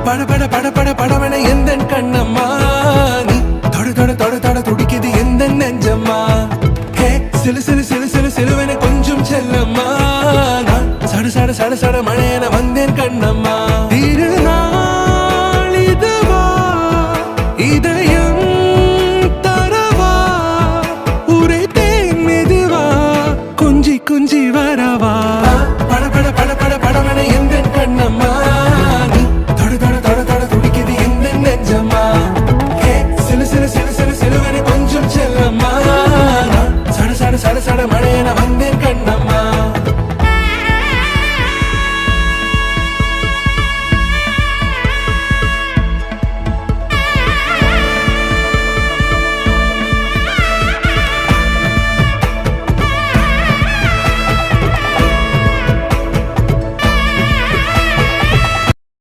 பட பட பட பட படவன எந்த கண்ணம்மா நீ தொட தொட தொட தொட துடிக்குது எந்த நெஞ்சம்மா ஹே சிலு சிலு சிலு சிலு சிலுவன கொஞ்சம் செல்லம்மா நான் சட சட சட சட மழையன வந்தேன் கண்ணம்மா